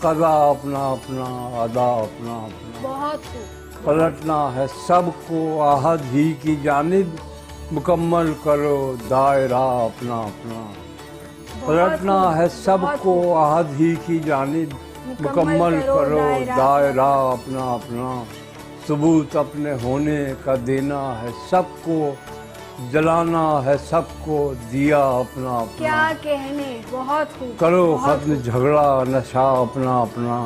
قضا اپنا اپنا ادا اپنا اپنا، بہت خوب. پلٹنا ہے سب کو عہد ہی کی جانب، مکمل کرو دائرہ اپنا اپنا. پلٹنا ہے سب کو عہد ہی کی جانب، مکمل کرو دائرہ اپنا اپنا. ثبوت اپنے ہونے کا دینا ہے سب کو، جلانا ہے سب کو دیا اپنا اپنا. کیا کہنے، بہت خوب. کرو ختم جھگڑا نشہ اپنا اپنا،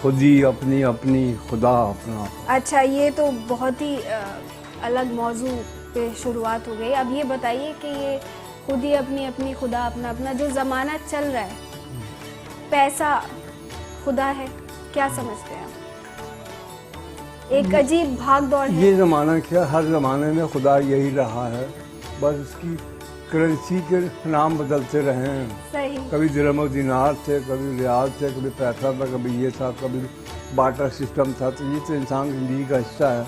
خودی اپنی اپنی خدا اپنا اپنا. اچھا، یہ تو بہت ہی الگ موضوع پہ شروعات ہو گئی. اب یہ بتائیے کہ یہ خودی اپنی اپنی خدا اپنا اپنا جو زمانہ چل رہا ہے، پیسہ خدا ہے، کیا سمجھتے ہیں آپ؟ ایک عجیب بھاگ دوڑ ہے. یہ زمانہ کیا، ہر زمانے میں خدا یہی رہا ہے، بس اس کی کرنسی کے نام بدلتے رہے ہیں. صحیح. کبھی درہم و دینار تھے، کبھی ریال تھے، کبھی پیسہ تھا، کبھی یہ تھا، کبھی بارٹر سسٹم تھا. تو یہ تو انسان کی زندگی کا حصہ ہے.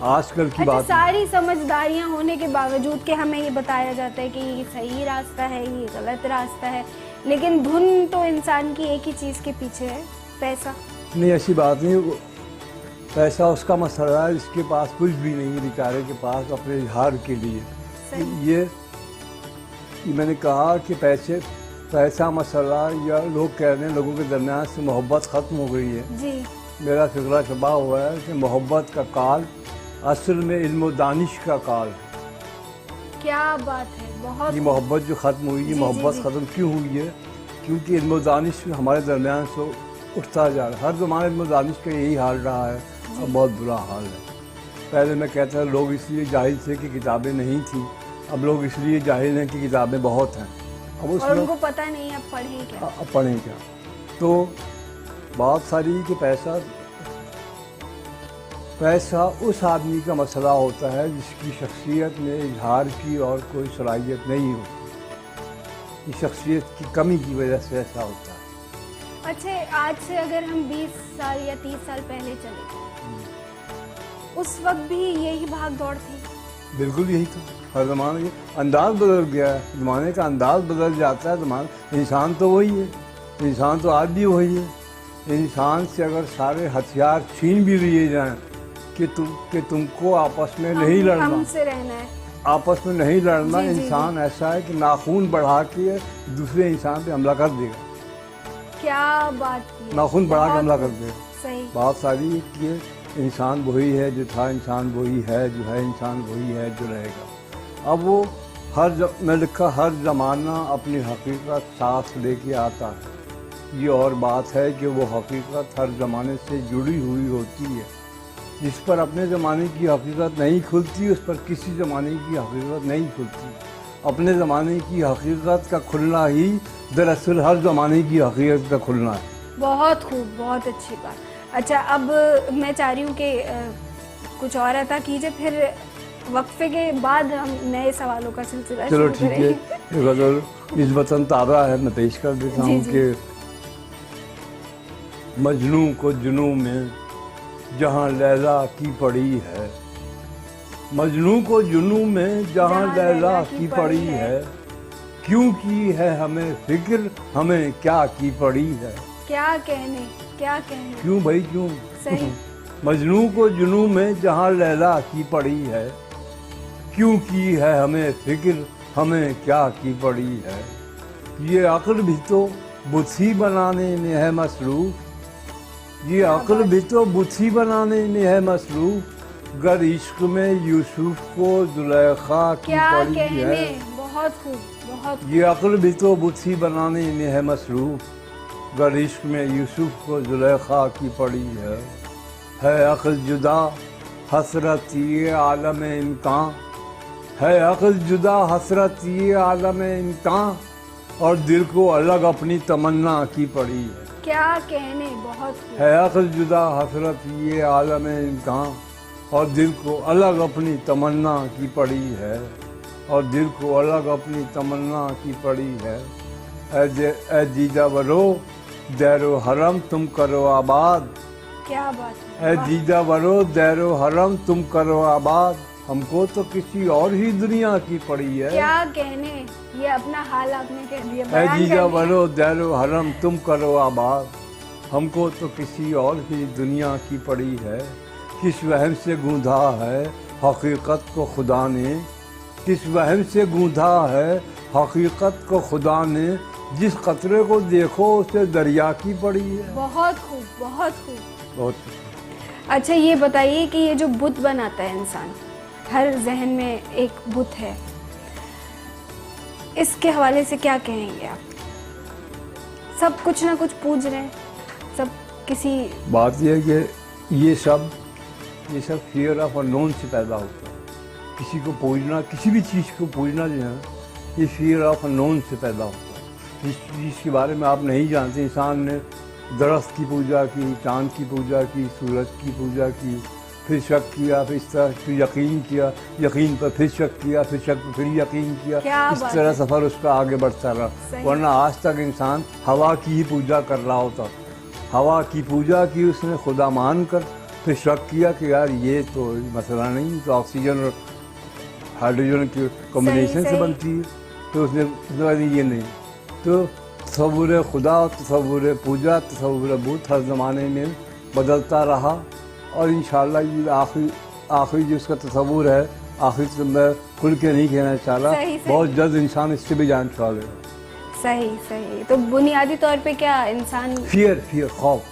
آج کل کی اچھا، بات ساری سمجھداریاں ہونے کے باوجود کہ ہمیں یہ بتایا جاتا ہے کہ یہ صحیح راستہ ہے، یہ غلط راستہ ہے، لیکن دھن تو انسان کی ایک ہی چیز کے پیچھے ہے، پیسہ. نہیں، ایسی بات نہیں. پیسہ اس کا مسئلہ ہے جس کے پاس کچھ بھی نہیں ہے، بیچارے کے پاس اپنے اظہار کے لیے. یہ میں نے کہا کہ پیسہ مسئلہ، یا لوگ کہہ رہے ہیں لوگوں کے درمیان سے محبت ختم ہو گئی ہے. جی. میرا فکرہ شبہ ہوا ہے کہ محبت کا کال اصل میں علم و دانش کا کال ہے. کیا بات ہے، بہت. یہ محبت جو ختم ہوئی، یہ محبت ختم کیوں ہوئی ہے؟ کیونکہ علم و دانش ہمارے درمیان سے اٹھتا جا رہا ہے. ہر زمانے علم و دانش کا یہی حال رہا ہے، اب بہت برا حال ہے. پہلے میں کہتا تھا لوگ اس لیے جاہل تھے کہ کتابیں نہیں تھیں، اب لوگ اس لیے جاہل ہیں کہ کتابیں بہت ہیں. اب اس اور ان کو پتہ نہیں اب پڑھیں کیا. اب پڑھیں کیا. تو بات ساری کہ پیسہ اس آدمی کا مسئلہ ہوتا ہے جس کی شخصیت میں اظہار کی اور کوئی صلاحیت نہیں ہوتی. یہ شخصیت کی کمی کی وجہ سے ایسا ہوتا ہے. اچھا، آج سے اگر ہم 20 سال یا 30 سال پہلے چلے جائیں، اس وقت بھی یہی بھاگ دوڑ تھی. بالکل یہی تھا. ہر زمانے یہ انداز بدل گیا ہے، زمانے کا انداز بدل جاتا ہے. انسان تو وہی ہے، انسان تو آج بھی وہی ہے. انسان سے اگر سارے ہتھیار چھین بھی لیے جائیں کہ تم کو آپس میں نہیں لڑنا، ہم سے رہنا ہے، آپس میں نہیں لڑنا. انسان ایسا ہے کہ ناخون بڑھا کے دوسرے انسان پہ حملہ کر دے گا. کیا بات کی، ناخون بڑھا کے حملہ کر دے گا. صحیح. بات ساری کہ انسان وہی ہے جو تھا، انسان وہی ہے جو ہے، انسان وہی ہے جو رہے گا. اب وہ میں لکھا ہر زمانہ اپنی حقیقت ساتھ لے کے آتا ہے. یہ اور بات ہے کہ وہ حقیقت ہر زمانے سے جڑی ہوئی ہوتی ہے. جس پر اپنے زمانے کی حقیقت نہیں کھلتی، اس پر کسی زمانے کی حقیقت نہیں کھلتی. اپنے زمانے کی حقیقت کا کھلنا ہی دراصل ہر زمانے کی حقیقت کا کھلنا ہے. بہت خوب، بہت اچھی بات. اچھا، اب میں چاہ رہی ہوں کہ کچھ اور عطا کیجیے، پھر وقفے کے بعد ہم نئے سوالوں کا سلسلہ چلو شروع ٹھیک کریں گے. ہے. یہ غزل اس وطن تابہ ہے، میں پیش کر دیتا ہوں کہ مجنوں کو جنوں میں جہاں لیلا کی پڑی ہے، مجنوں کو جنوں میں جہاں لیلا کی پڑی ہے، کیوں کی ہے ہمیں فکر، ہمیں کیا کی پڑی ہے. کیا کہنے، کیا کہنے. کیوں بھائی کیوں. صحیح. مجنوں کو جنوں میں جہاں لیلا کی پڑی ہے، کیوں کی ہے ہمیں فکر، ہمیں کیا کی پڑی ہے. یہ عقل بھی تو بتھی بنانے میں ہے مصروف، یہ عقل بھی تو بتھی بنانے میں ہے مصروف، گر عشق میں یوسف کو زلیخا کی پڑی ہے. بہت خوب، بہت. یہ عقل بھی تو بتھی بنانے میں ہے مصروف، گر عشق میں یوسف کو زلیخا کی پڑی ہے عقل جدا حسرت یہ عالم امکان، ہے عقل جدا حسرت یہ عالم امکان، اور دل کو الگ اپنی تمنا کی پڑی ہے. کیا کہنے، بہت خوب. ہے عقل جدا حسرت یہ عالم امکان، اور دل کو الگ اپنی تمنا کی پڑی ہے، اور دل کو الگ اپنی تمنا کی پڑی ہے. اے جیجا برو دیر و حرم تم کرو آباد، کیا بات ہے. اے جیجا برو دیر و حرم تم کرو آباد، ہم کو تو کسی اور ہی دنیا کی پڑی ہے. کیا کہنے، یہ اپنا حال آپ نے کہہ دیا. اے جیجا برو دیر و حرم تم کرو آباد، ہم کو تو کسی اور کی دنیا کی پڑی ہے، کس وہم سے گوندھا ہے حقیقت کو خدا نے، کس وہم سے گوندھا ہے حقیقت کو خدا نے، جس قطرے کو دیکھو اسے دریا کی پڑی ہے۔ بہت خوب، بہت خوب، بہت اچھا یہ بتائیے کہ یہ جو بت بناتا ہے انسان، ہر ذہن میں ایک بت ہے، اس کے حوالے سے کیا کہیں گے آپ؟ سب کچھ نہ کچھ پوج رہے ہیں، سب کسی بات یہ ہے کہ یہ سب فیئر آف انون سے پیدا ہوتا ہے۔ کسی کو پوجنا، کسی بھی چیز کو پوجنا جو ہے یہ فیئر آف انون سے پیدا ہوتا ہے۔ جس چیز کے بارے میں آپ نہیں جانتے، انسان نے درخت کی پوجا کی، چاند کی پوجا کی، سورج کی پوجا کی، پھر شک کیا، پھر اس طرح پھر یقین کیا، یقین پر پھر شک کیا، پھر شک پر پھر یقین کیا، اس طرح سفر اس کا آگے بڑھتا رہا۔ ورنہ آج تک انسان ہوا کی ہی پوجا کر رہا ہوتا، ہوا کی پوجا کی اس نے خدا مان کر، پھر شک کیا کہ یار یہ تو مسئلہ نہیں، تو آکسیجن اور ہائیڈروجن کی کمبینیشن سے بنتی ہے، تو اس نے یہ نہیں۔ تو تصور خدا، تصور پوجا، تصور بت ہر زمانے میں بدلتا رہا، اور انشاءاللہ یہ آخری جو اس کا تصور ہے، آخری تو میں کھل کے نہیں کہنا چاہ رہا، بہت جلد انسان اس سے بھی جان چھوڑا لے گا۔ صحیح۔ تو بنیادی طور پہ کیا انسان فیئر، خوف،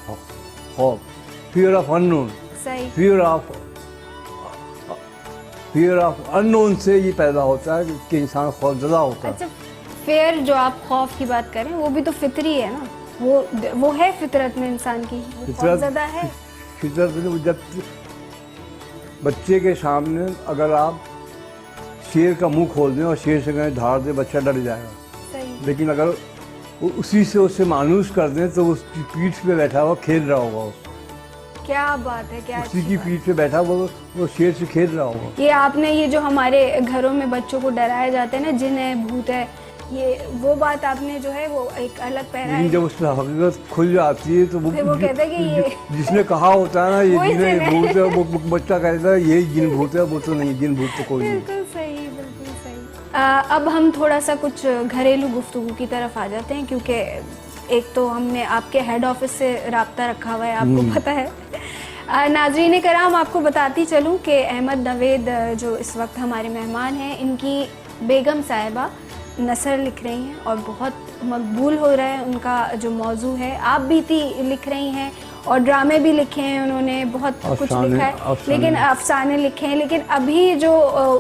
فیئر آف انون، فیئر آف انون سے یہ پیدا ہوتا ہے کہ انسان خوف زدہ ہوتا ہے۔ اچھا، فیئر جو آپ خوف کی بات کریں وہ بھی تو فطری ہے نا، وہ ہے فطرت میں انسان کی، خوف زدہ ہے۔ فطرت میں جب بچے کے سامنے اگر آپ شیر کا منہ کھول دیں اور شیر سے کہیں دھاڑ دیں، بچہ ڈر جائے گا، لیکن اگر اسی سے اسے مانوس کر دیں تو اس کی پیٹھ پہ بیٹھا ہوا کھیل رہا ہوگا، کیا بات ہے، کیا اسی کی پیٹھ پہ بیٹھا ہوا وہ شیر سے کھیل رہا ہوگا۔ یہ آپ نے یہ جو ہمارے گھروں میں بچوں کو ڈرایا جاتا ہے نا، جن ہے، بھوت ہے، یہ وہ بات آپ نے جو ہے وہ ایک الگ پہرا ہے، جب اس میں حقیقت کھل جاتی ہے تو وہ کہتا ہے کہ یہ جس نے کہا ہوتا ہے نا یہ جن بھوت ہے، وہ بچہ کہتا ہے یہ جن بھوت ہے، وہ تو نہیں، جن بھوت تو کوئی نہیں۔ بالکل صحیح، بالکل صحیح۔ اب ہم تھوڑا سا کچھ گھریلو گفتگو کی طرف آ جاتے ہیں، کیونکہ ایک تو ہم نے آپ کے ہیڈ آفس سے رابطہ رکھا ہوا ہے، آپ کو پتہ ہے۔ ناظرین کرام، آپ کو بتاتی چلوں کہ احمد نوید جو اس وقت ہمارے مہمان ہیں، ان کی بیگم صاحبہ نثر لکھ رہی ہیں اور بہت مقبول ہو رہا ہے ان کا جو موضوع ہے۔ آپ بیتی لکھ رہی ہیں اور ڈرامے بھی لکھے ہیں انہوں نے، بہت کچھ لکھا ہے، لیکن افسانے لکھے ہیں، لیکن ابھی جو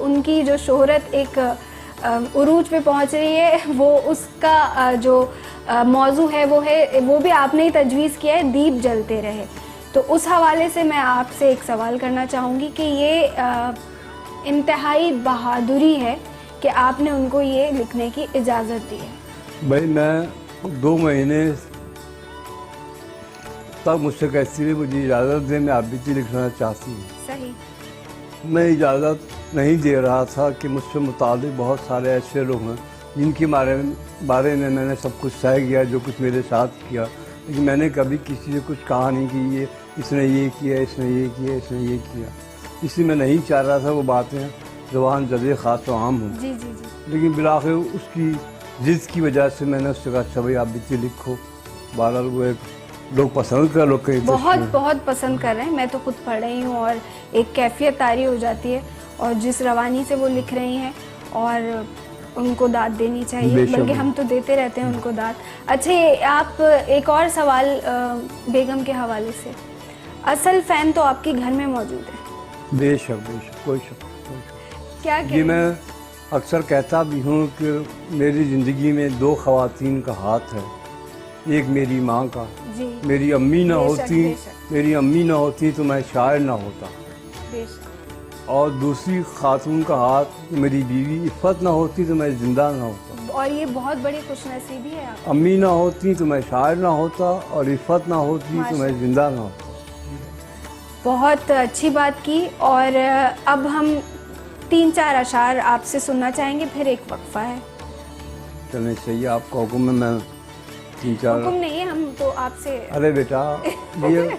ان کی جو شہرت ایک عروج پہ پہنچ رہی ہے، وہ اس کا جو موضوع ہے وہ بھی آپ نے ہی تجویز کیا ہے، دیپ جلتے رہے۔ تو اس حوالے سے میں آپ سے ایک سوال کرنا چاہوں گی کہ یہ انتہائی بہادری ہے کہ آپ نے ان کو یہ لکھنے کی اجازت دی ہے۔ بھائی میں 2 مہینے تک مجھ سے کہتی رہی مجھے اجازت دے، میں آپ بھی لکھنا چاہتی ہوں۔ صحیح۔ میں اجازت نہیں دے رہا تھا کہ مجھ سے متعلق بہت سارے ایسے لوگ ہیں جن کے بارے میں میں نے سب کچھ سہ کیا، جو کچھ میرے ساتھ کیا، لیکن میں نے کبھی کسی سے کچھ کہا نہیں کہ یہ اس نے یہ کیا، اس نے یہ کیا، اس نے یہ کیا، اس لیے میں نہیں چاہ رہا تھا وہ باتیں زبان زدِ خاص و عام ہوں۔ جی۔ لیکن بالآخر اس کی ضد کی وجہ سے میں نے اس سے کہا اچھا بھائی آپ بھی لکھو۔ بہرحال وہ ایک لوگ پسند کر، لوگ کہیں بہت پسند کر رہے ہیں، میں تو خود پڑھ رہی ہوں اور ایک کیفیت طاری ہو جاتی ہے، اور جس روانی سے وہ لکھ رہی ہیں اور ان کو داد دینی چاہیے، بلکہ ہم تو دیتے رہتے ہیں ان کو داد۔ اچھا آپ ایک اور سوال بیگم کے حوالے سے، اصل فین تو آپ کے گھر میں موجود ہے؟ بے شک، کوئی شک۔ کیا جی میں اکثر کہتا بھی ہوں کہ میری زندگی میں 2 خواتین کا ہاتھ ہے، ایک میری ماں کا، میری امی نہ ہوتی تو میں شاعر نہ ہوتا، اور دوسری خاتون کا ہاتھ میری بیوی عفت نہ ہوتی تو میں زندہ نہ ہوتا، اور یہ بہت بڑی خوش نصیبی ہے آپ۔ امی نہ ہوتی تو میں شاعر نہ ہوتا، اور عفت نہ ہوتی تو میں زندہ نہ ہوتا۔ بہت اچھی بات کی، اور اب ہم 3-4 اشعار آپ سے سننا چاہیں گے، پھر ایک وقفہ ہے۔ چلیں صحیح، آپ کا حکم ہے، میں 3-4 حکم نہیں ہے، ہم تو آپ سے۔ ارے بیٹا یہ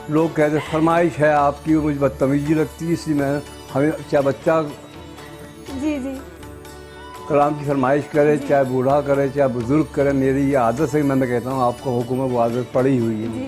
لوگ کہتے فرمائش ہے آپ کی، مجھے بدتمیزی لگتی ہے، اس لیے میں ہمیں چاہے بچہ جی کلام کی فرمائش کرے، چاہے بوڑھا کرے، چاہے بزرگ کرے، میری یہ عادت ہے، میں کہتا ہوں آپ کا حکم ہے، وہ عادت پڑی ہوئی ہے۔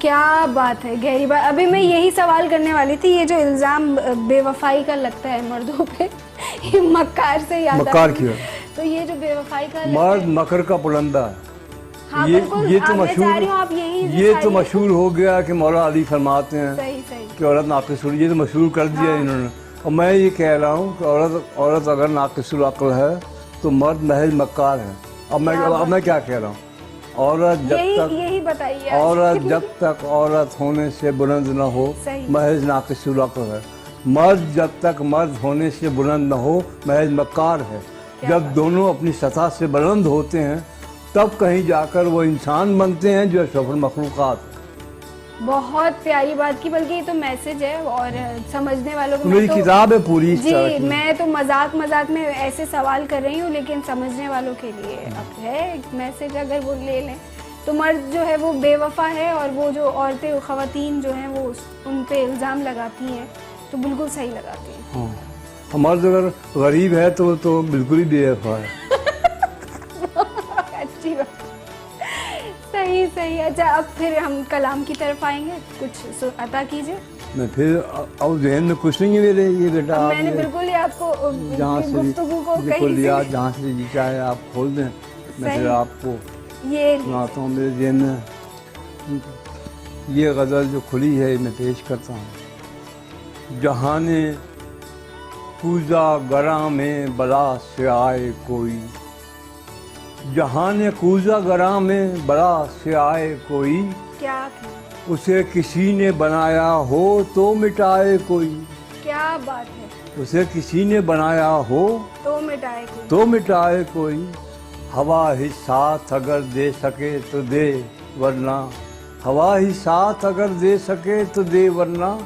کیا بات ہے، گہری بات. ابھی میں یہی سوال کرنے والی تھی، یہ جو الزام بے وفائی کا لگتا ہے مردوں پہ، یہ مکار سے یاد آتا ہے. مکار کیوں؟ تو یہ جو بے وفائی کا مرد مکر کا پلندہ ہے. ہاں یہ بالکل، تو میں چاہ رہی ہوں آپ یہ تو مشہور ہو گیا کہ مولا علی فرماتے ہیں صحیح صحیح کہ عورت ناقص العقل، یہ تو مشہور کر دیا انہوں نے. اور میں یہ کہہ رہا ہوں کہ عورت اگر ناقص العقل ہے تو مرد محض مکار ہے. اب میں کیا کہہ رہا ہوں، یہی بتائیے. عورت جب تک عورت ہونے سے بلند نہ ہو محض ناقص العقل ہے. مرد جب تک مرد ہونے سے بلند نہ ہو محض مکار ہے. جب دونوں اپنی سطح سے بلند ہوتے ہیں تب کہیں جا کر وہ انسان بنتے ہیں جو اشرف المخلوقات. بہت پیاری بات کی، بلکہ یہ تو میسج ہے اور سمجھنے والوں کو. میری کتاب ہے پوری اس طرح جی، کی. میں تو مذاق میں ایسے سوال کر رہی ہوں، لیکن سمجھنے والوں کے لیے اب ہے ایک میسج، اگر وہ لے لیں تو مرد جو ہے وہ بے وفا ہے، اور وہ جو عورتیں خواتین جو ہیں وہ ان پہ الزام لگاتی ہیں تو بالکل صحیح لگاتی ہیں. مرد اگر غریب ہے تو بالکل ہی بے وفا ہے. اچھی بات، صحیح. اچھا، اب پھر ہم کلام کی طرف آئیں گے، کچھ عطا کیجیے. میں پھر اب ذہن میں کچھ نہیں ہے میرے، یہ بیٹا میں نے بالکل ہی آپ کو گفتگو کو لیا جہاں سے جی چاہے آپ کھول دیں. میں پھر آپ کو یہ سناتا ہوں. میرے ذہن میں یہ غزل جو کھلی ہے میں پیش کرتا ہوں. جہان کوزہ گراں میں بلا سے آئے کوئی، جہان کوزہ گراں میں بلا سے آئے کوئی، کیا اسے کسی نے بنایا ہو تو مٹائے کوئی. کیا بات ہے، اسے کسی نے بنایا ہو تو مٹائے کوئی. ہوا ہی ساتھ اگر دے سکے تو دے ورنہ، ہوا ہی ساتھ اگر دے سکے تو دے ورنہ،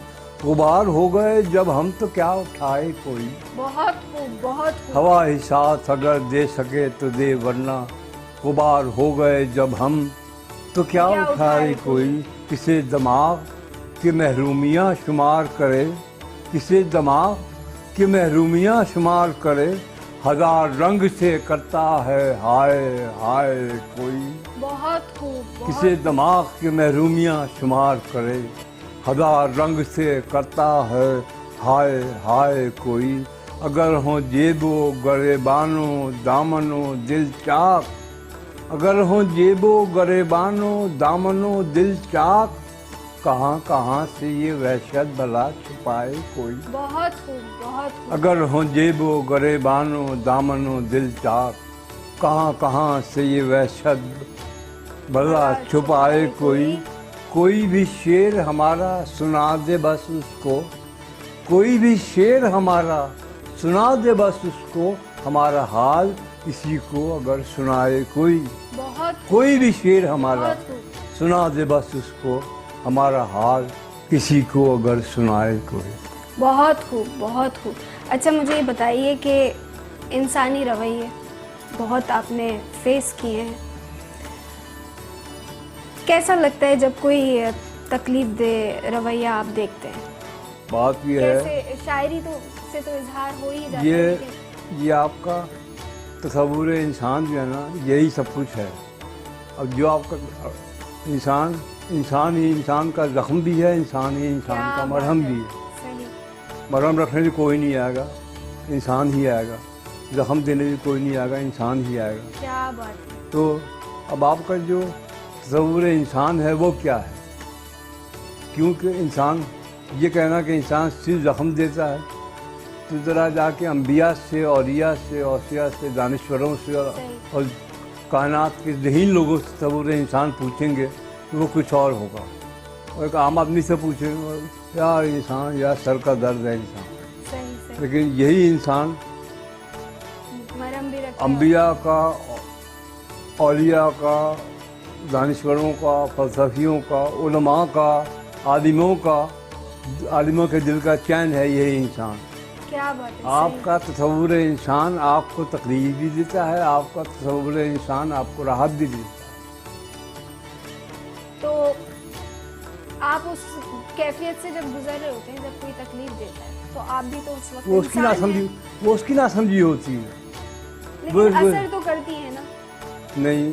غبار ہو گئے جب ہم تو کیا اٹھائے کوئی. بہت خوب، بہت خوب. ہوا ہی ساتھ اگر دے سکے تو دے ورنہ، غبار ہو گئے جب ہم تو کیا اٹھائے کوئی. کسے دماغ کی محرومیاں شمار کرے، کسے دماغ کی محرومیاں شمار کرے، ہزار رنگ سے کرتا ہے ہائے ہائے کوئی. بہت خوب. کسے دماغ کی محرومیاں شمار کرے، ہزار رنگ سے کرتا ہے ہائے ہائے کوئی. اگر ہوں جیب و گریبان و دامن و دل چاک، اگر ہوں جیب و گریبان و دامن و دل چاک، کہاں سے یہ وحشت بھلا چھپائے کوئی. بہت خوب، بہت خوب. اگر ہوں جیب و گریبان و دامن و دل چاک، کہاں سے یہ وحشت بھلا چھپائے کوئی. کوئی بھی شعر ہمارا سنا دے بس اس کو، کوئی بھی شعر ہمارا سنا دے بس اس کو، ہمارا حال کسی کو اگر سنائے کوئی. کوئی بھی شعر ہمارا سنا دے بس اس کو، ہمارا حال کسی کو اگر سنائے کوئی. بہت خوب، بہت خوب. اچھا، مجھے یہ بتائیے کہ انسانی رویے بہت آپ نے فیس کیے ہیں، کیسا لگتا ہے جب کوئی تکلیف دہ رویہ آپ دیکھتے ہیں؟ بات یہ ہے، شاعری سے تو اظہار ہو ہی جاتا ہے. یہ آپ کا تصور انسان جو ہے نا، یہی سب کچھ ہے. اب جو آپ کا انسان ہی انسان کا زخم بھی ہے، انسان ہی انسان کا مرہم بھی ہے. مرہم رکھنے سے کوئی نہیں آئے گا، انسان ہی آئے گا. زخم دینے سے کوئی نہیں آئے گا، انسان ہی آئے گا. کیا بات ہے. تو اب آپ کا جو تصور انسان ہے وہ کیا ہے؟ کیونکہ انسان یہ کہنا کہ انسان صرف زخم دیتا ہے، تو ذرا جا کے انبیاء سے، اولیاء سے، اوصیاء سے، دانشوروں سے اور کائنات کے ذہین لوگوں سے تصور انسان پوچھیں گے تو وہ کچھ اور ہوگا. اور ایک عام آدمی سے پوچھیں گے یار انسان، یا سر کا درد ہے انسان. لیکن یہی انسان انبیاء کا، اولیاء کا، دانشوروں کا، فلسفیوں کا، علماء کا، عالموں کے دل کا چین ہے یہی انسان. کیا بات ہے. آپ کا تصور انسان آپ کو تکلیف بھی دیتا ہے، آپ کا تصور انسان آپ کو راحت بھی دیتا ہے. تو آپ اس کیفیت سے جب گزر رہے ہوتے ہیں، جب کوئی تکلیف دیتا ہے تو آپ بھی تو اس وقت وہ اس کی ناسمجھی ہوتی ہے. لیکن اثر تو کرتی ہے نا. نہیں،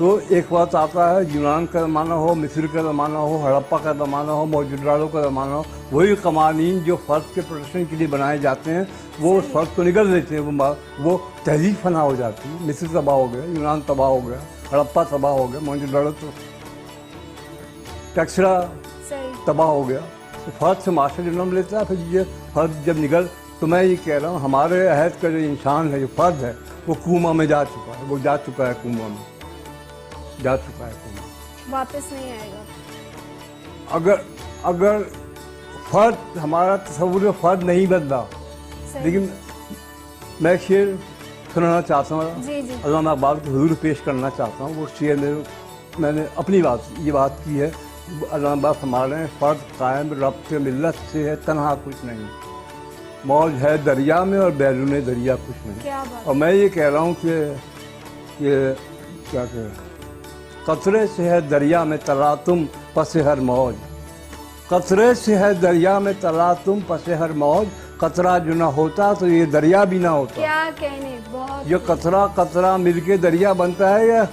تو ایک وقت آتا ہے یونان کا زمانہ ہو، مصر کا زمانہ ہو، ہڑپا کا زمانہ ہو، موجودہ کا زمانہ ہو، وہی قوانین جو فرد کے پروٹیکشن کے لیے بنائے جاتے ہیں وہ اس فرد کو نگل دیتے ہیں، وہ تہذیب فنا ہو جاتی ہے. مصر تباہ ہو گیا، یونان تباہ ہو گیا، ہڑپا تباہ ہو گیا، موجودہ تو ٹیکسلا تباہ ہو گیا. تو فرد سے معاشرہ جنم لیتا ہے، پھر یہ فرد جب نگل، تو میں یہ کہہ رہا ہوں ہمارے عہد کا جو انسان ہے، جو فرد ہے، وہ کوما میں جا چکا ہے، وہ جا چکا ہے کوما میں، جا چکا ہے کوما. واپس نہیں آئے گا. اگر فرد، ہمارا تصور فرد نہیں بدلا، لیکن میں شعر سنانا چاہتا ہوں، جی علامہ اقبال کے حضور پیش کرنا چاہتا ہوں. وہ شعر میں نے اپنی یہ بات کی ہے. علامہ اقبال فرما رہے ہیں، فرد قائم ربط ملت سے ہے تنہا کچھ نہیں، موج ہے دریا میں اور بیرون دریا کچھ نہیں. اور میں یہ کہہ رہا ہوں کہ یہ کیا کہ قطرے سے ہے دریا میں تلا تم پس ہر موج، قطرے سے ہے دریا میں تلا تم پس ہر موج، قطرہ جو نہ ہوتا تو یہ دریا بھی نہ ہوتا. کیا کہنے، بہت. یہ قطرہ مل کے دریا بنتا ہے یا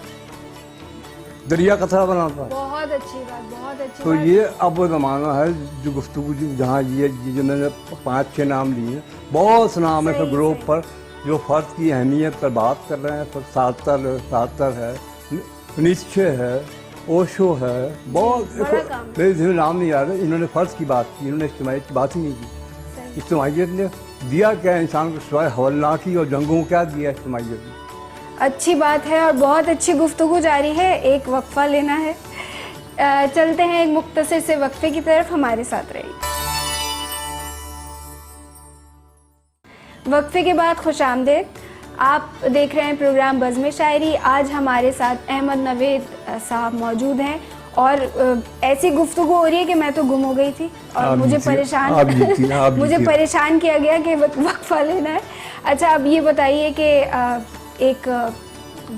دریا قطرہ بناتا ہے؟ بہت اچھی بات، بہت اچھی تو بات. یہ اب وہ زمانہ ہے جو گفتگو جہاں یہ جو میں نے 5-6 نام لیے ہیں، بہت سے نام ہے پھر گروپ پر جو فرد کی اہمیت پر بات کر رہے ہیں. پھر سارتر ہے، نیچے ہے، اوشو ہے، بہت میرے ذہن میں نام نہیں آ رہے. انہوں نے فرد کی بات کی، انہوں نے اجتماعیت کی بات ہی نہیں کی. اجتماعیت نے دیا کیا انسان کو سوائے ہولناکی اور جنگوں؟ کیا دیا اجتماعیت نے؟ اچھی بات ہے اور بہت اچھی گفتگو جاری ہے. ایک وقفہ لینا ہے، چلتے ہیں ایک مختصر سے وقفے کی طرف، ہمارے ساتھ رہیے. وقفے کے بعد خوش آمدید. آپ دیکھ رہے ہیں پروگرام بزم شاعری. آج ہمارے ساتھ احمد نوید صاحب موجود ہیں اور ایسی گفتگو ہو رہی ہے کہ میں تو گم ہو گئی تھی اور مجھے پریشان کیا گیا کہ وقفہ لینا ہے. اچھا اب یہ بتائیے کہ ایک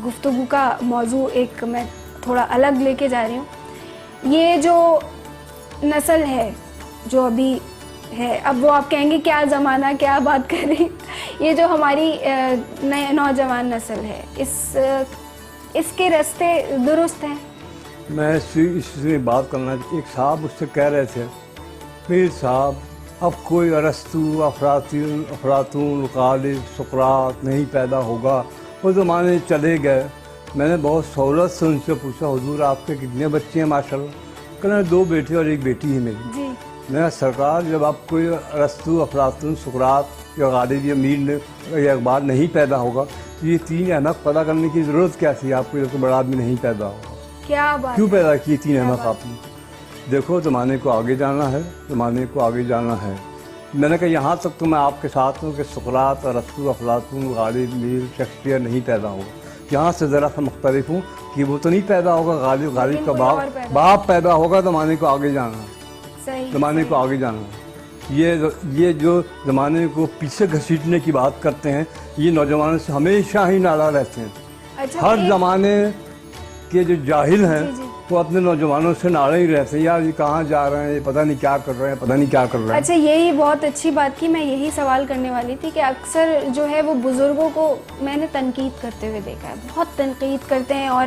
گفتگو کا موضوع ایک میں تھوڑا الگ لے کے جا رہی ہوں. یہ جو نسل ہے جو ابھی ہے، اب وہ آپ کہیں گے کیا زمانہ، کیا بات کر رہی. یہ جو ہماری نئے نوجوان نسل ہے، اس کے راستے درست ہیں؟ میں اس سے بات کرنا، ایک صاحب اس سے کہہ رہے تھے، میر صاحب اب کوئی ارسطو، افلاطون، غالب، سقراط نہیں پیدا ہوگا، وہ زمانے چلے گئے. میں نے بہت سہولت سے ان سے پوچھا، حضور آپ کے کتنے بچے ہیں؟ ماشاءاللہ. کہنا 2 بیٹے اور 1 بیٹی ہے میری. جی. میں سرکار جب آپ کوئی ارسطو، افلاطون، سقراط یا غالب یا میر یا اقبال نہیں پیدا ہوگا تو یہ 3 احمق پیدا کرنے کی ضرورت کیا تھی آپ کو جب کوئی بڑا آدمی نہیں پیدا ہوگا؟ کیا بات، کیوں پیدا کیے 3 احمق آپ نے؟ دیکھو زمانے کو آگے جانا ہے، زمانے کو آگے جانا ہے. میں نے کہا یہاں تک تو میں آپ کے ساتھ ہوں کہ سقراط، ارسطو، افلاطون، غالب، میر، شیکسپیئر نہیں پیدا ہوگا. یہاں سے ذرا سا مختلف ہوں کہ وہ تو نہیں پیدا ہوگا، غالب کا باپ پیدا ہوگا. زمانے کو آگے جانا ہے، زمانے کو آگے جانا ہے. یہ جو زمانے کو پیچھے گھسیٹنے کی بات کرتے ہیں، یہ نوجوانوں سے ہمیشہ ہی ناراض رہتے ہیں. ہر زمانے کے جو جاہل ہیں وہ اپنے نوجوانوں سے ناراض ہی رہتے ہیں، یار یہ کہاں جا رہے ہیں، یہ پتہ نہیں کیا کر رہے ہیں، پتہ نہیں کیا کر رہے ہیں. اچھا یہی بہت اچھی بات کی. میں یہی سوال کرنے والی تھی کہ اکثر جو ہے وہ بزرگوں کو میں نے تنقید کرتے ہوئے دیکھا ہے، بہت تنقید کرتے ہیں. اور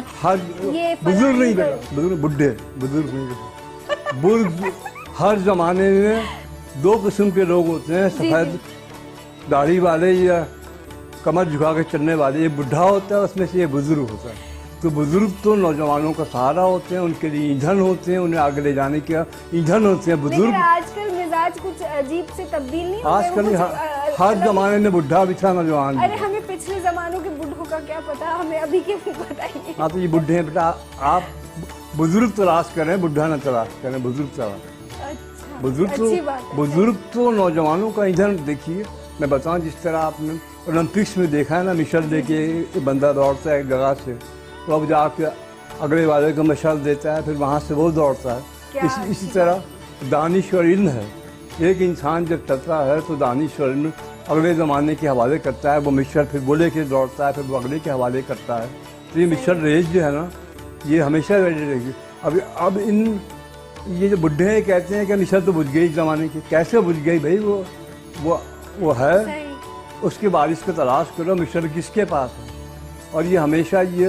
یہ بزرگ نہیں کرتا، بزرگ نہیں کرتا. ہر زمانے میں 2 قسم کے لوگ ہوتے ہیں، سفید داڑھی والے یا کمر جھکا کے چلنے والے. یہ بڈھا ہوتا ہے، اس میں سے یہ بزرگ ہوتا ہے. تو بزرگ تو نوجوانوں کا سہارا ہوتے ہیں، ان کے لیے ایندھن ہوتے ہیں، انہیں آگے لے جانے کے ایندھن ہوتے ہیں بزرگ. آج کل مزاج کچھ عجیب سے تبدیل نہیں آج کل ہر زمانے میں بڈھا بھی تھا، نوجوان. ارے ہمیں پچھلے زمانوں کے بڈھوں کا کیا پتا، ہمیں ابھی کے بتائیے. ہاں تو یہ بڈھے ہیں بیٹا، آپ بزرگ تلاش کریں، بڈھا نہ تلاش کریں، بزرگ تلاش. بزرگ تو نوجوانوں کا ایندھن. دیکھیے میں بتاؤں، جس طرح آپ نے اولمپکس میں دیکھا ہے نا، مشعل دے کے بندہ دوڑتا ہے ایک جگہ سے، تو اب جا کے اگلے والے کو مشعل دیتا ہے، پھر وہاں سے وہ دوڑتا ہے. اسی طرح دانش اور علم ہے. ایک انسان جب چلتا ہے تو دانش اور علم اگلے زمانے کے حوالے کرتا ہے، وہ مشعل پھر وہ لے کے دوڑتا ہے، پھر وہ اگلے کے حوالے کرتا ہے. تو یہ مشعل ریس جو ہے نا، یہ ہمیشہ رہے گی. اب یہ جو بڈھے ہیں کہتے ہیں کہ مشعل تو بجھ گئی زمانے کی. کیسے بجھ گئی بھائی؟ وہ ہے، اس کے وارث کو تلاش کرو، مشعل کس کے پاس ہے. اور یہ ہمیشہ یہ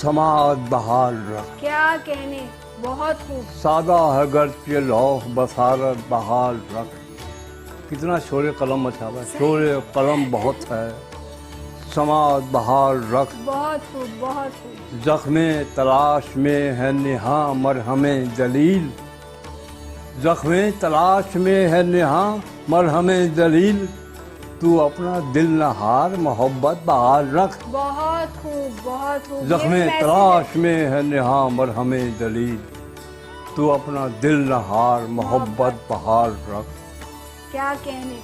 سماعت بحال رکھ. کیا کہنے، بہت خوب. سادہ ہے گرچہ لوح بصارت بحال رکھ. کتنا شور قلم مچا ہوا ہے، شور قلم بہت ہے. سماعت بحال رکھ. بہت خوب، بہت خوب. زخم تلاش میں ہے نہاں مرہم جلیل. زخم تلاش میں ہے نہاں مرہم جلیل. تو اپنا دل نہ ہار محبت بحال رکھ. بہت خوب، بہت خوب. زخم تلاش میں ہے نہاں مرہم جلیل. تو اپنا دل نہ ہار محبت بحال رکھ. کیا کہنے.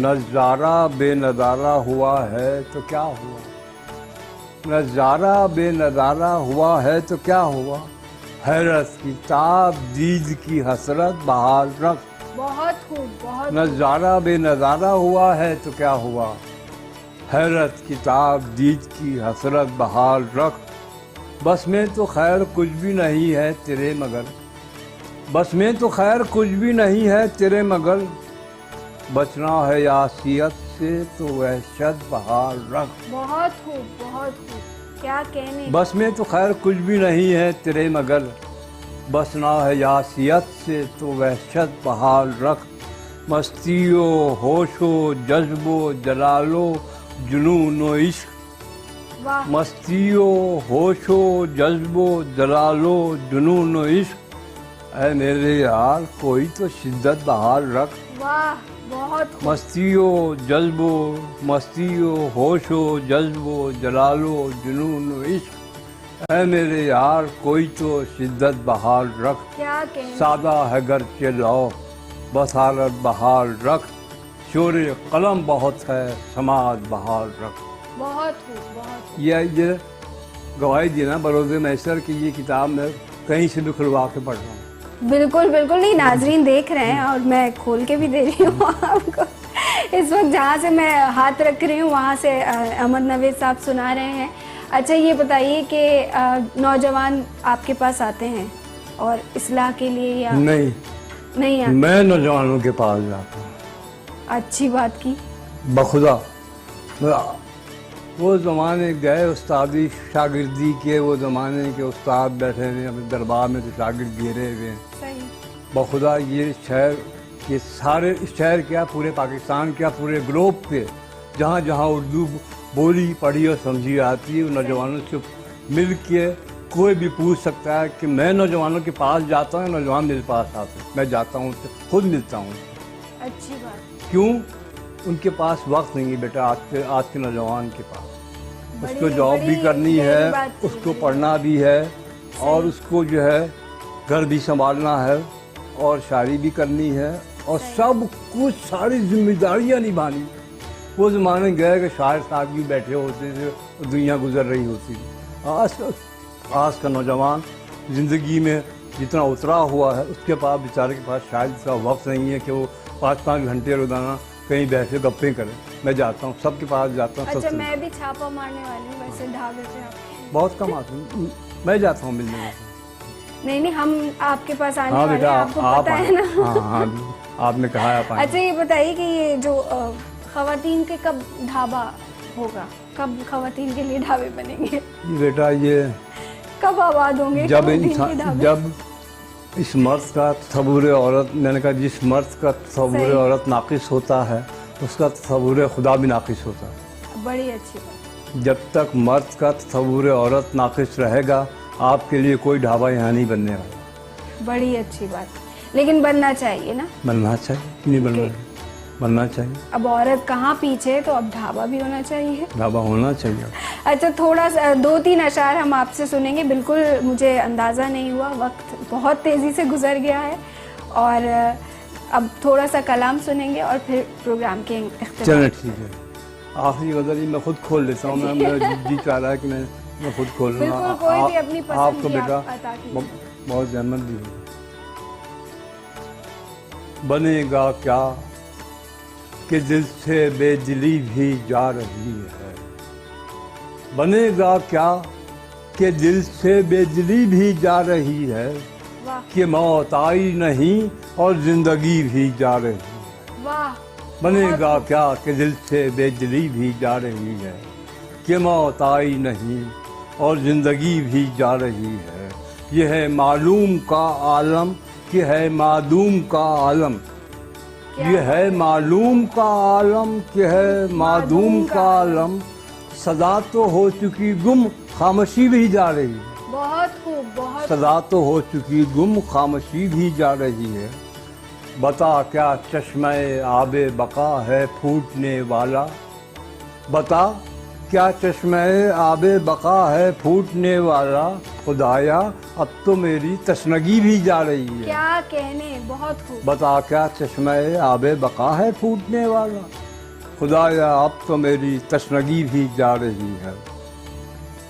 نظارہ بے نظارہ ہوا ہے تو کیا ہوا. نظارہ بے نظارہ ہوا ہے تو کیا ہوا. حیرت کی تاب دید کی حسرت بحال رکھ. بہت خوب، بہت. نظارہ بے نظارہ ہوا ہے تو کیا ہوا. حیرت کی تاب دید کی حسرت بحال رکھ. بس میں تو خیر کچھ بھی نہیں ہے تیرے مگر. بس میں تو خیر کچھ بھی نہیں ہے تیرے مگر. بچنا ہے یاسیت سے تو وحشت بحال رکھ. بہت خوب، بہت خوب. کیا کہنے. بس میں تو خیر کچھ بھی نہیں ہے تیرے مگر. بسنا ہے یاسیت سے تو وحشت بحال رکھ. مستی و ہوش و جذب و جلال و جنون و عشق. واہ. مستی و ہوش و جذب و جلال و جنون و عشق. اے میرے یار کوئی تو شدت بحال رکھ. واہ، بہت خوب. مستی و جذب و مستی و ہوش و جذب و جلال و جنون و عشق. اے میرے یار کوئی تو شدت بحال رکھ. کیا کہنے. سادہ ہے گرچہ لوح بصارت بحال رکھ. شور قلم بہت ہے سماعت بحال رکھ. بہت خوب، بہت خوب. یہ گواہی دینا بروز میسر کی یہ کتاب میں کہیں سے بھی کھلوا کے پڑھ رہا ہوں. بالکل بالکل. نہیں، ناظرین دیکھ رہے ہیں اور میں کھول کے بھی دے رہی ہوں آپ کو. اس وقت جہاں سے میں ہاتھ رکھ رہی ہوں وہاں سے احمد نوید صاحب سنا رہے ہیں. اچھا یہ بتائیے کہ نوجوان آپ کے پاس آتے ہیں اور اصلاح کے لیے یا نہیں آتے؟ میں نوجوانوں کے پاس جاتا ہوں. اچھی بات کی. بخدا وہ زمانے گئے استادی شاگردی کے، وہ زمانے کے استاد بیٹھے ہیں اپنے دربار میں تو شاگرد گھیرے ہوئے ہیں. صحیح. بخدا یہ شہر کے سارے شہر کیا پورے پاکستان کیا پورے گلوب پہ جہاں جہاں اردو بولی پڑھی اور سمجھی آتی ہے وہ نوجوانوں سے مل کے کوئی بھی پوچھ سکتا ہے کہ میں نوجوانوں کے پاس جاتا ہوں، نوجوان میرے پاس آتے ہیں. میں جاتا ہوں خود ملتا ہوں. اچھی بات. کیوں؟ ان کے پاس وقت نہیں ہے بیٹا. آج کے نوجوان کے پاس اس کو جاب بھی کرنی ہے، اس کو پڑھنا بھی ہے اور اس کو جو ہے گھر بھی سنبھالنا ہے اور شاعری بھی کرنی ہے اور سب کچھ ساری ذمہ داریاں نبھانی. وہ زمانے گئے کہ شاعر صاحب بھی بیٹھے ہوتے تھے اور دنیا گزر رہی ہوتی تھی. آج کا نوجوان زندگی میں جتنا اترا ہوا ہے اس کے پاس بیچارے کے پاس شاید اتنا وقت نہیں ہے کہ وہ 5 گھنٹے روزانہ کہیں بیٹھے گپیں کریں. میں جاتا ہوں سب کے پاس جاتا ہوں. اچھا میں بھی چھاپا مارنے والی ہوں ویسے ڈھابے پہ آپ. بہت کم آتے ہیں. میں جاتا ہوں ملنے میں. نہیں ہم آپ کے پاس آنے ہاں والے بیٹا ہیں، آپ کو پتہ ہے نا. ہاں آپ نے کہا ہے آپ آئیں. اچھا یہ بتائیے کہ یہ جو خواتین کے کب ڈھابا ہوگا، کب خواتین کے لیے ڈھابے بنیں گے؟ بیٹا یہ کب آباد ہوں گے جب اس مرد کا تصور عورت، میں نے کہا جس مرد کا تصور عورت ناقص ہوتا ہے اس کا تصور خدا بھی ناقص ہوتا ہے. بڑی اچھی بات. جب تک مرد کا تصور عورت ناقص رہے گا آپ کے لیے کوئی ڈھابا یہاں نہیں بننے والا. بڑی اچھی بات. لیکن بننا چاہیے نا. بننا چاہیے، نہیں بننا چاہیے. اب عورت کہاں پیچھے، تو اب ڈھابا بھی ہونا چاہیے. ڈھابا ہونا چاہیے. اچھا تھوڑا سا 2-3 اشعار ہم آپ سے سنیں گے. بالکل مجھے اندازہ نہیں ہوا، وقت بہت تیزی سے گزر گیا ہے اور اب تھوڑا سا کلام سنیں گے اور پھر پروگرام کے اختتام. چلیں ٹھیک ہے. آخری غزل میں خود کھول لیتا ہوں. میرا جی چاہ رہا ہے کہ میں خود کھول لوں. بالکل کوئی بھی اپنی آپ پسند کو کی بیٹا عطا کیجیے. بہت زحمت دی ہوگی. بنے گا کیا کہ دل سے بے دلی بھی جا رہی ہے. بنے گا کیا کہ دل سے بے دلی بھی جا رہی ہے. واہ کہ موت آئی نہیں اور زندگی بھی جا رہی ہے. واہ. بنے گا کیا کہ دل سے بے دلی بھی جا رہی ہے. کہ موت آئی نہیں اور زندگی بھی جا رہی ہے. یہ ہے معلوم کا عالم کہ ہے معدوم کا عالم. یہ ہے معلوم کا عالم کہ ہے معدوم کا عالم. صدا تو ہو چکی گم خاموشی بھی جا رہی ہے. بہت خوب، بہت صدا تو ہو چکی گم خاموشی بھی جا رہی ہے. بتا کیا چشمہ آب بقا ہے پھوٹنے والا. بتا کیا چشمہ آب بقا ہے پھوٹنے والا. خدایا اب تو میری تشنگی بھی جا رہی ہے. کیا کہنے، بہت خوب. بتا کیا چشمہ آب بقا ہے پھوٹنے والا. خدایا اب تو میری تشنگی بھی جا رہی ہے.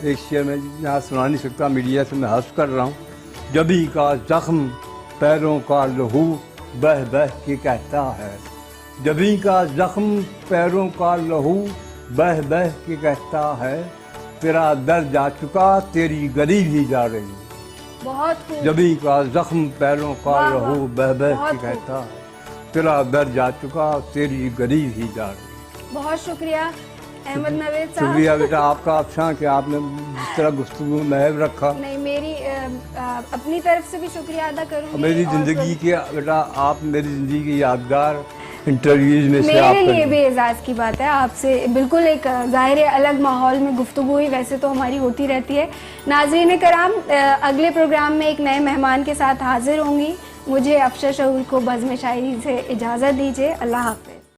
ایک شعر میں یہاں سنا نہیں سکتا، میڈیا سے میں حذف کر رہا ہوں. جبھی کا زخم پیروں کا لہو بہہ بہہ کے کہتا ہے. جبھی کا زخم پیروں کا لہو بہہ بہہ کے کہتا ہے. تیرا در جا چکا تیری گری بھی جا رہی ہے. بہت خوب. جبھی کا زخم پیروں کا واہ لہو واہ، بہہ بہہ بہت کے خوب. کہتا ہے. تیرا در جا چکا تیری گری بھی جا رہی ہے. بہت شکریہ احمد نوید صاحب. شکریہ بیٹا آپ کا افشاں کہ آپ نے جس طرح گفتگو میں محب رکھا. نہیں، میری اپنی طرف سے بھی شکریہ ادا کروں گی. میری اور زندگی کے بیٹا آپ میری زندگی کی یادگار انٹرویوز میں سے میرے آپ لیے بھی اعزاز کی بات ہے آپ سے بالکل ایک ظاہر الگ ماحول میں گفتگو ہوئی. ویسے تو ہماری ہوتی رہتی ہے. ناظرین کرام، اگلے پروگرام میں ایک نئے مہمان کے ساتھ حاضر ہوں گی. مجھے افشاں شعور کو بزم شاعری سے اجازت دیجیے. اللہ حافظ.